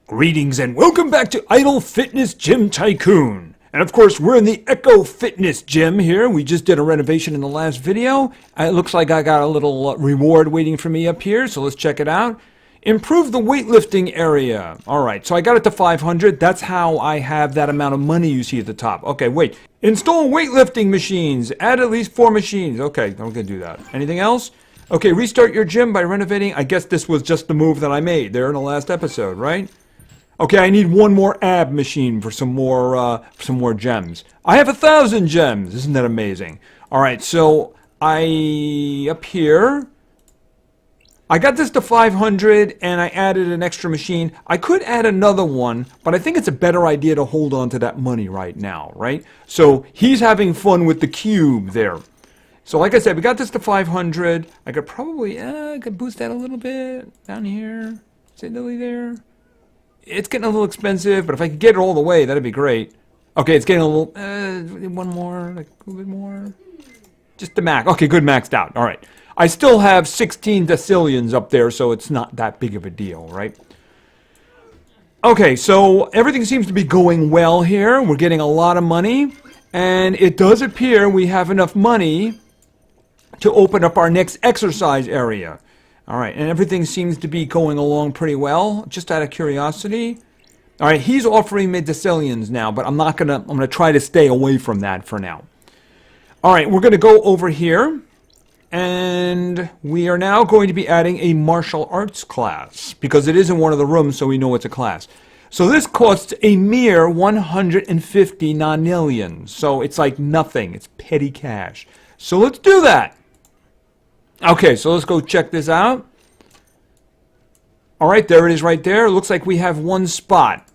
Greetings and welcome back to Idle Fitness Gym Tycoon. And of course, we're in the Echo Fitness Gym here. We just did a renovation in the last video. It looks like I got a little reward waiting for me up here, so let's check it out. Improve the weightlifting area. All right, so I got it to 500. That's how I have that amount of money you see at the top. Okay, wait. Install weightlifting machines. Add at least 4 machines. Okay, I'm going to do that. Anything else? Okay, restart your gym by renovating. I guess this was just the move that I made there in the last episode, right? Okay, I need one more ab machine for some more gems. I have 1,000 gems. Isn't that amazing? All right, so up here, I got this to 500 and I added an extra machine. I could add another one, but I think it's a better idea to hold on to that money right now, right? So he's having fun with the cube there. So like I said, we got this to 500. I could probably, I could boost that a little bit down here. Is it nearly there? It's getting a little expensive, but if I could get it all the way, that'd be great. Okay, it's getting a little, one more, like a little bit more. Just the max. Okay, good, maxed out. All right. I still have 16 decillions up there, so it's not that big of a deal, right? Okay, so everything seems to be going well here. We're getting a lot of money, and it does appear we have enough money to open up our next exercise area. All right, and everything seems to be going along pretty well, just out of curiosity. All right, he's offering me decillions now, but I'm gonna try to stay away from that for now. All right, we're gonna go over here, and we are now going to be adding a martial arts class, because it is in one of the rooms, so we know it's a class. So this costs a mere 150 nonillions, so it's like nothing, it's petty cash. So let's do that. Okay, so let's go check this out. All right, there it is right there. It looks like we have one spot.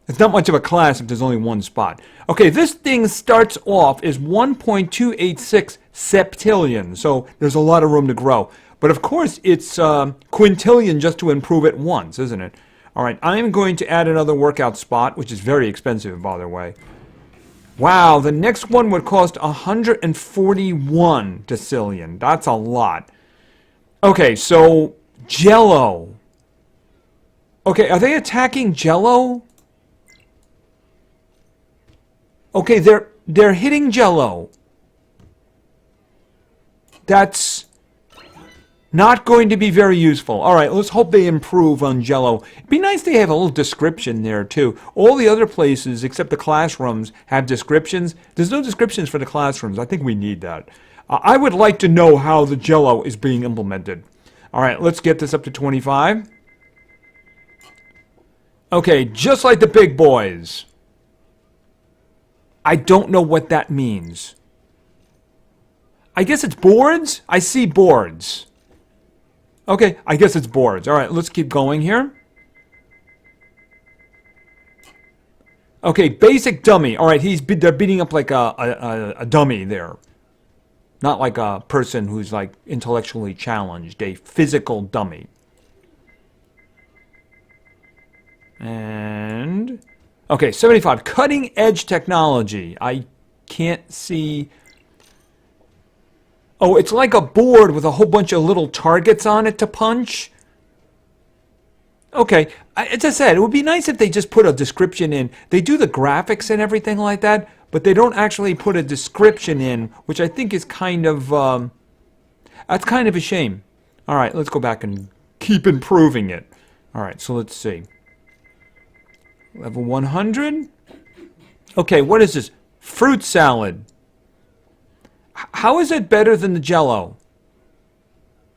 It's not much of a class if there's only one spot. Okay, this thing starts off as 1.286 septillion, so there's a lot of room to grow. But of course, it's quintillion just to improve it once, isn't it? All right, I'm going to add another workout spot, which is very expensive, by the way. Wow, the next one would cost 141 decillion. That's a lot. Okay, so Jello. Okay, are they attacking Jello? Okay, they're hitting Jello. That's not going to be very useful. All right, let's hope they improve on Jello. It'd be nice to have a little description there, too. All the other places, except the classrooms, have descriptions. There's no descriptions for the classrooms. I think we need that. I would like to know how the Jello is being implemented. All right, let's get this up to 25. Okay, just like the big boys. I don't know what that means. I guess it's boards? I see boards. Okay, I guess it's boards. All right, let's keep going here. Okay, basic dummy. All right, they're beating up like a dummy there. Not like a person who's like intellectually challenged, a physical dummy. And okay, 75. Cutting edge technology. I can't see. Oh, it's like a board with a whole bunch of little targets on it to punch. Okay, as I said, it would be nice if they just put a description in. They do the graphics and everything like that, but they don't actually put a description in, which I think is kind of, that's kind of a shame. All right, let's go back and keep improving it. All right, so let's see. Level 100. Okay, what is this? Fruit salad. How is it better than the Jello?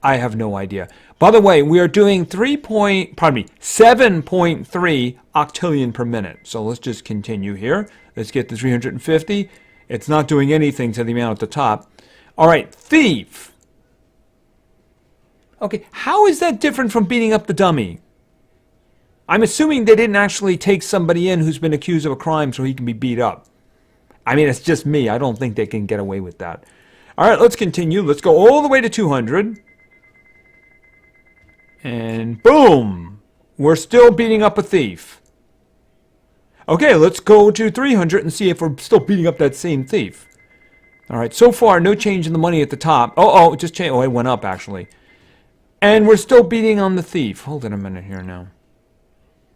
I have no idea. By the way, we are doing 7.3 octillion per minute. So let's just continue here. Let's get to 350. It's not doing anything to the amount at the top. All right, thief. Okay, how is that different from beating up the dummy? I'm assuming they didn't actually take somebody in who's been accused of a crime so he can be beat up. I mean, it's just me. I don't think they can get away with that. All right, let's continue. Let's go all the way to 200. And boom! We're still beating up a thief. Okay, let's go to 300 and see if we're still beating up that same thief. All right, so far, no change in the money at the top. Oh, it just changed. Oh, it went up, actually. And we're still beating on the thief. Hold on a minute here now.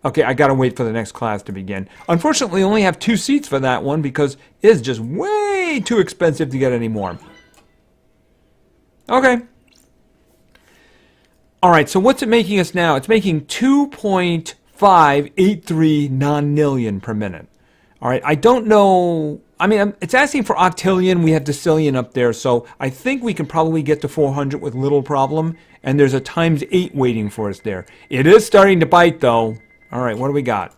Okay, I gotta wait for the next class to begin. Unfortunately, we only have 2 seats for that one because it is just way too expensive to get any more. Okay. Alright, so what's it making us now? It's making 2.583 nonillion per minute. Alright, I don't know... I mean, it's asking for octillion. We have decillion up there, so I think we can probably get to 400 with little problem. And there's a times 8 waiting for us there. It is starting to bite, though. Alright, what do we got?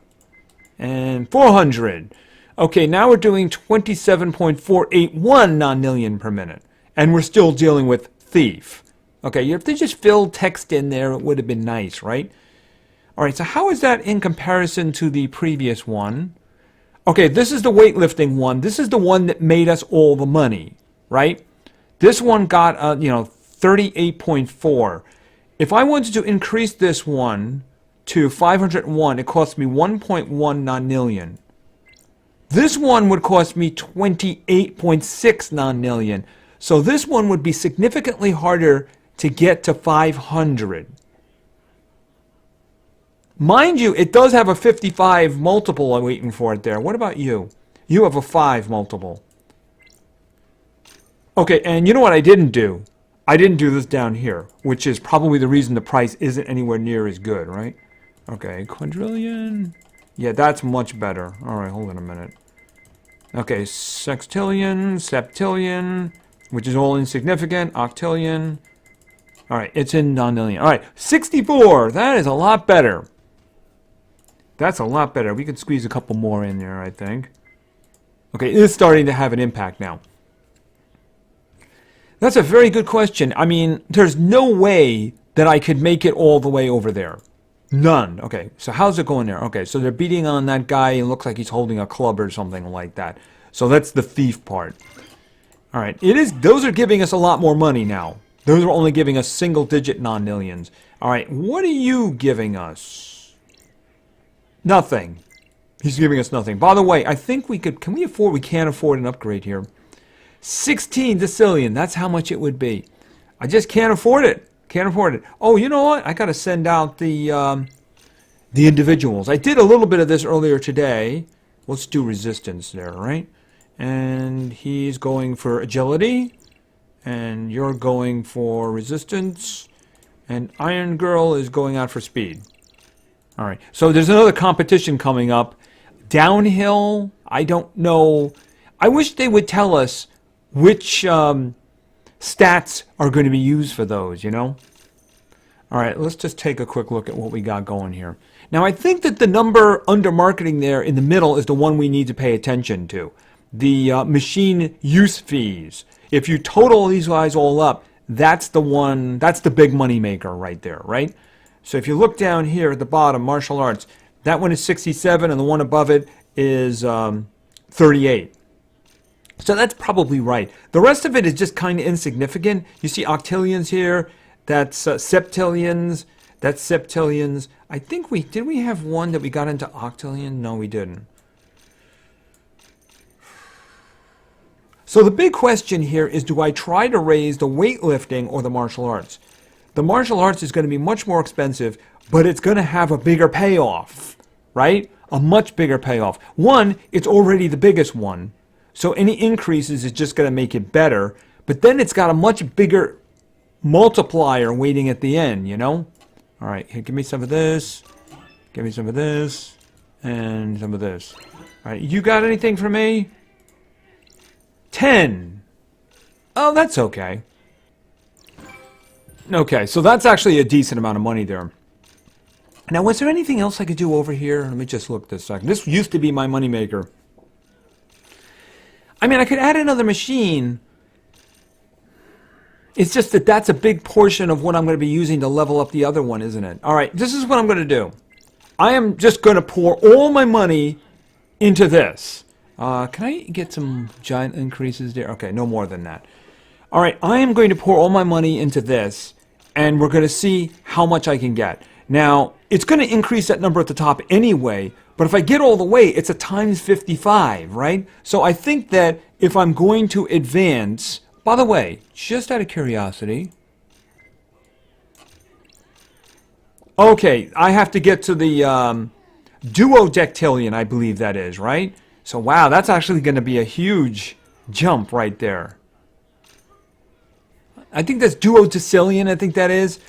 And 400. Okay, now we're doing 27.481 nonillion per minute. And we're still dealing with thief. Okay, if they just filled text in there, it would have been nice, right? Alright, so how is that in comparison to the previous one? Okay, this is the weightlifting one. This is the one that made us all the money, right? This one got, 38.4. If I wanted to increase this one to 501, it cost me 1.1 nonillion. This one would cost me 28.6 nonillion. So this one would be significantly harder to get to 500. Mind you, it does have a 55 multiple waiting for it there. What about you? You have a 5 multiple. Okay, and you know what I didn't do? I didn't do this down here, which is probably the reason the price isn't anywhere near as good, right? Okay, quadrillion. Yeah, that's much better. All right, hold on a minute. Okay, sextillion, septillion, which is all insignificant, octillion. All right, it's in nonillion. All right, 64. That is a lot better. That's a lot better. We could squeeze a couple more in there, I think. Okay, it is starting to have an impact now. That's a very good question. I mean, there's no way that I could make it all the way over there. None. Okay, so how's it going there? Okay, so they're beating on that guy. It looks like he's holding a club or something like that. So that's the thief part. All right, it is. Those are giving us a lot more money now. Those are only giving us single-digit nonillions. All right, what are you giving us? Nothing. He's giving us nothing. By the way, I think we could... we can't afford an upgrade here. 16 decillion. That's how much it would be. I just can't afford it. Can't afford it. Oh, you know what? I got to send out the individuals. I did a little bit of this earlier today. Let's do resistance there, right? And he's going for agility. And you're going for resistance. And Iron Girl is going out for speed. All right. So there's another competition coming up. Downhill, I don't know. I wish they would tell us which stats are going to be used for those, you know? All right, let's just take a quick look at what we got going here. Now, I think that the number under marketing there in the middle is the one we need to pay attention to. The machine use fees. If you total these guys all up, that's the one, that's the big money maker right there, right? So if you look down here at the bottom, martial arts, that one is 67 and the one above it is 38. So that's probably right. The rest of it is just kind of insignificant. You see octillions here. That's septillions. That's septillions. I think did we have one that we got into octillion? No, we didn't. So the big question here is, do I try to raise the weightlifting or the martial arts? The martial arts is going to be much more expensive, but it's going to have a bigger payoff, right? A much bigger payoff. One, it's already the biggest one. So any increases is just going to make it better. But then it's got a much bigger multiplier waiting at the end, you know? All right, here, give me some of this. Give me some of this. And some of this. All right, you got anything for me? 10. Oh, that's okay. Okay, so that's actually a decent amount of money there. Now, was there anything else I could do over here? Let me just look this second. This used to be my moneymaker. I mean, I could add another machine. It's just that that's a big portion of what I'm going to be using to level up the other one, isn't it? All right, this is what I'm going to do. I am just going to pour all my money into this. Can I get some giant increases there? Okay, no more than that. All right, I am going to pour all my money into this, and we're going to see how much I can get. Now, it's going to increase that number at the top anyway, but if I get all the way, it's a times 55, right? So I think that if I'm going to advance... By the way, just out of curiosity... Okay, I have to get to the duodectillion, I believe that is, right? So, wow, that's actually going to be a huge jump right there. I think that's duodecillion, I think that is.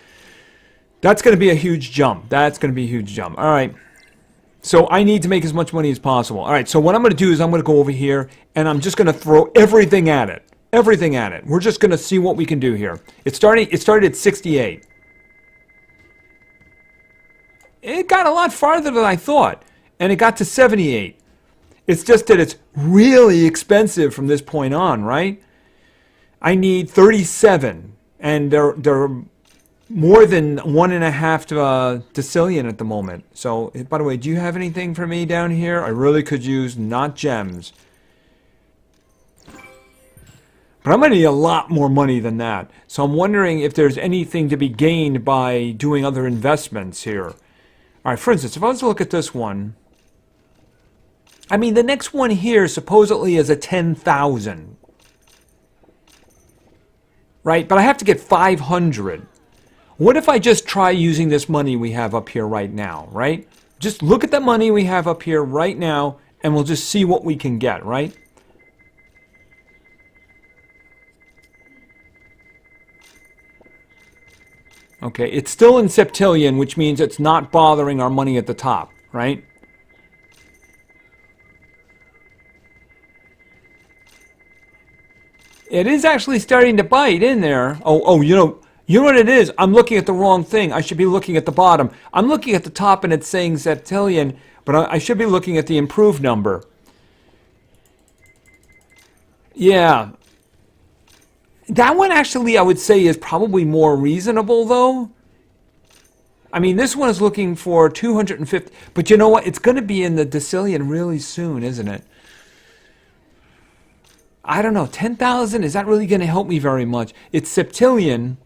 That's going to be a huge jump. That's going to be a huge jump. All right. So I need to make as much money as possible. All right, so what I'm going to do is I'm going to go over here, and I'm just going to throw everything at it. Everything at it. We're just going to see what we can do here. It started at 68. It got a lot farther than I thought, and it got to 78. It's just that it's really expensive from this point on, right? I need 37, and they're more than 1.5 decillion at the moment. So, by the way, do you have anything for me down here? I really could use not gems. But I'm going to need a lot more money than that. So I'm wondering if there's anything to be gained by doing other investments here. All right, for instance, if I was to look at this one, I mean, the next one here supposedly is a 10,000. Right? But I have to get 500. What if I just try using this money we have up here right now, right? Just look at the money we have up here right now, and we'll just see what we can get, right? Okay, it's still in septillion, which means it's not bothering our money at the top, right? It is actually starting to bite in there. Oh, you know what it is? I'm looking at the wrong thing. I should be looking at the bottom. I'm looking at the top and it's saying septillion, but I should be looking at the improved number. Yeah. That one actually I would say is probably more reasonable though. I mean, this one is looking for 250, but you know what? It's going to be in the decillion really soon, isn't it? I don't know. 10,000, is that really going to help me very much? It's septillion.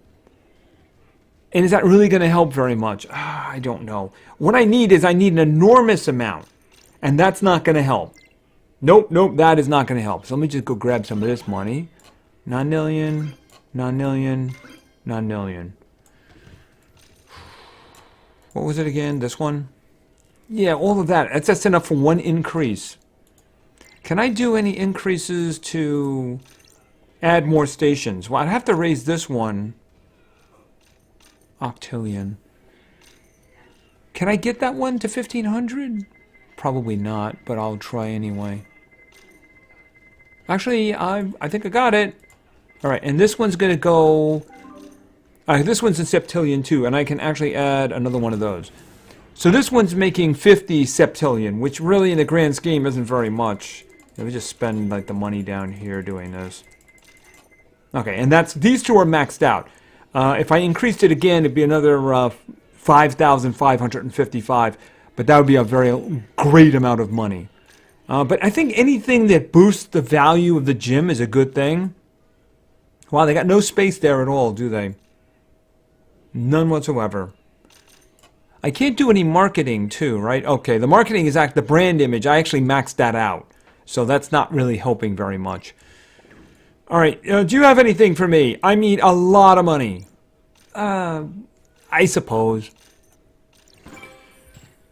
And is that really going to help very much? I don't know. What I need is I need an enormous amount. And that's not going to help. Nope, that is not going to help. So let me just go grab some of this money. 9 million, 9 million, 9 million. What was it again? This one? Yeah, all of that. That's just enough for one increase. Can I do any increases to add more stations? Well, I'd have to raise this one. Octillion. Can I get that one to 1,500? Probably not, but I'll try anyway. Actually, I think I got it. All right, and this one's going to go... this one's in septillion too, and I can actually add another one of those. So this one's making 50 septillion, which really in the grand scheme isn't very much. Let me just spend like the money down here doing this. Okay, and these two are maxed out. If I increased it again, it'd be another 5,555, but that would be a very great amount of money. But I think anything that boosts the value of the gym is a good thing. Wow, they got no space there at all, do they? None whatsoever. I can't do any marketing too, right? Okay, the marketing is the brand image. I actually maxed that out, so that's not really helping very much. All right, do you have anything for me? I need a lot of money. I suppose.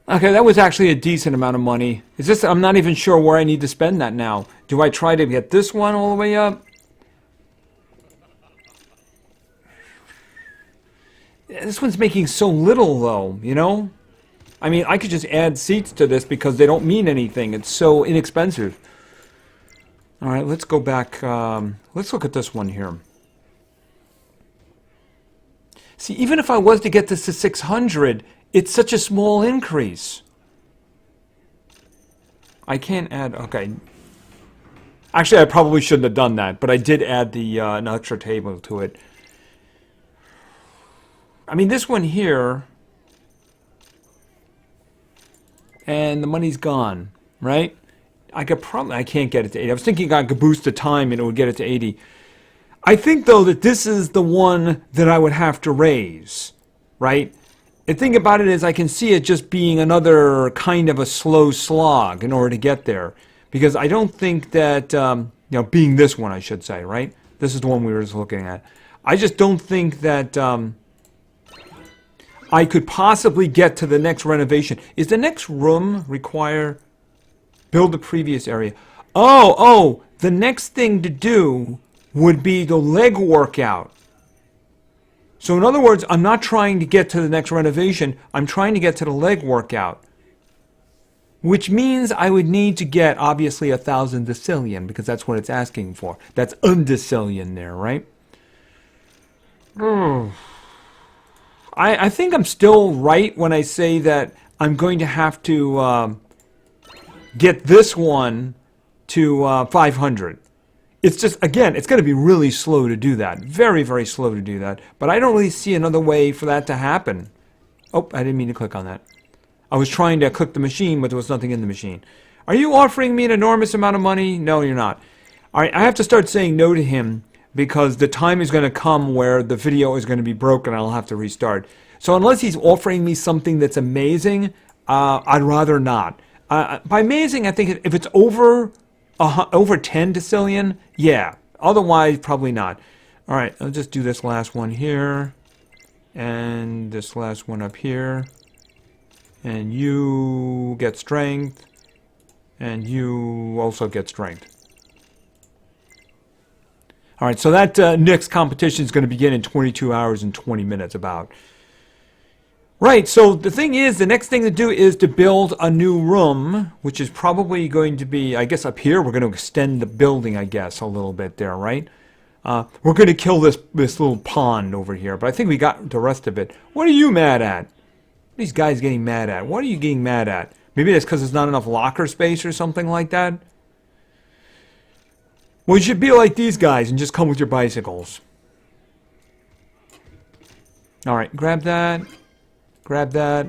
Okay, that was actually a decent amount of money. It's just I'm not even sure where I need to spend that now. Do I try to get this one all the way up? This one's making so little, though, you know? I mean, I could just add seats to this because they don't mean anything. It's so inexpensive. All right, let's go back. Let's look at this one here. See, even if I was to get this to 600, it's such a small increase. I can't add... Okay. Actually, I probably shouldn't have done that, but I did add an extra table to it. I mean, this one here... And the money's gone, right? I can't get it to 80. I was thinking I could boost the time and it would get it to 80. I think, though, that this is the one that I would have to raise, right? The thing about it is I can see it just being another kind of a slow slog in order to get there. Because I don't think that, being this one, I should say, right? This is the one we were just looking at. I just don't think that, I could possibly get to the next renovation. Is the next room require build the previous area? Oh, the next thing to do would be the leg workout. So in other words, I'm not trying to get to the next renovation. I'm trying to get to the leg workout. Which means I would need to get, obviously, 1,000 decillion, because that's what it's asking for. That's undecillion there, right? I think I'm still right when I say that I'm going to have to get this one to 500. It's just, again, it's going to be really slow to do that. Very, very slow to do that. But I don't really see another way for that to happen. Oh, I didn't mean to click on that. I was trying to click the machine, but there was nothing in the machine. Are you offering me an enormous amount of money? No, you're not. All right, I have to start saying no to him because the time is going to come where the video is going to be broken and I'll have to restart. So unless he's offering me something that's amazing, I'd rather not. By amazing, I think if it's over 10 decillion, yeah. Otherwise, probably not. All right, I'll just do this last one here. And this last one up here. And you get strength. And you also get strength. All right, so that next competition is going to begin in 22 hours and 20 minutes about. Right, so the thing is, the next thing to do is to build a new room, which is probably going to be, I guess up here, we're going to extend the building, I guess, a little bit there, right? We're going to kill this little pond over here, but I think we got the rest of it. What are you mad at? What are these guys getting mad at? What are you getting mad at? Maybe that's because there's not enough locker space or something like that? Well, you should be like these guys and just come with your bicycles. All right, grab that. Grab that.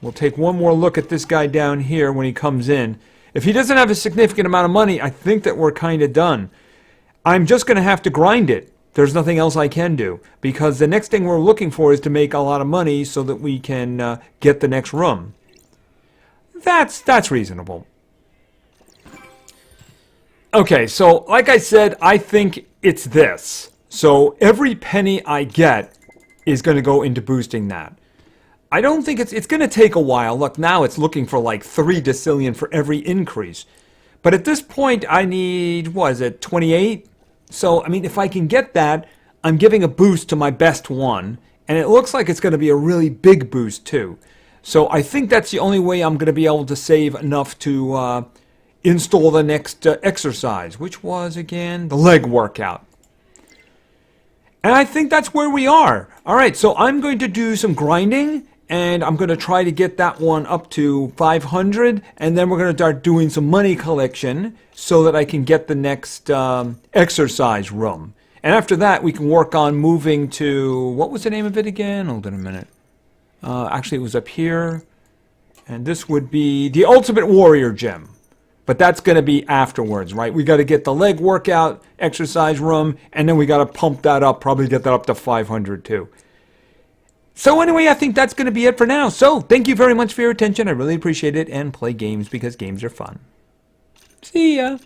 We'll take one more look at this guy down here when he comes in. If he doesn't have a significant amount of money, I think that we're kind of done. I'm just going to have to grind it. There's nothing else I can do. Because the next thing we're looking for is to make a lot of money so that we can get the next room. That's reasonable. Okay, so like I said, I think it's this. So every penny I get is going to go into boosting that. I don't think it's going to take a while. Look, now it's looking for like 3 decillion for every increase. But at this point, I need, what is it, 28? So, I mean, if I can get that, I'm giving a boost to my best one. And it looks like it's going to be a really big boost, too. So I think that's the only way I'm going to be able to save enough to install the next exercise, which was, again, the leg workout. And I think that's where we are. All right, so I'm going to do some grinding. And I'm going to try to get that one up to 500. And then we're going to start doing some money collection so that I can get the next exercise room. And after that, we can work on moving to, what was the name of it again? Hold on a minute. Actually, it was up here. And this would be the Ultimate Warrior Gym. But that's going to be afterwards, right? We got to get the leg workout exercise room. And then we got to pump that up, probably get that up to 500 too. So anyway, I think that's going to be it for now. So thank you very much for your attention. I really appreciate it. And play games because games are fun. See ya.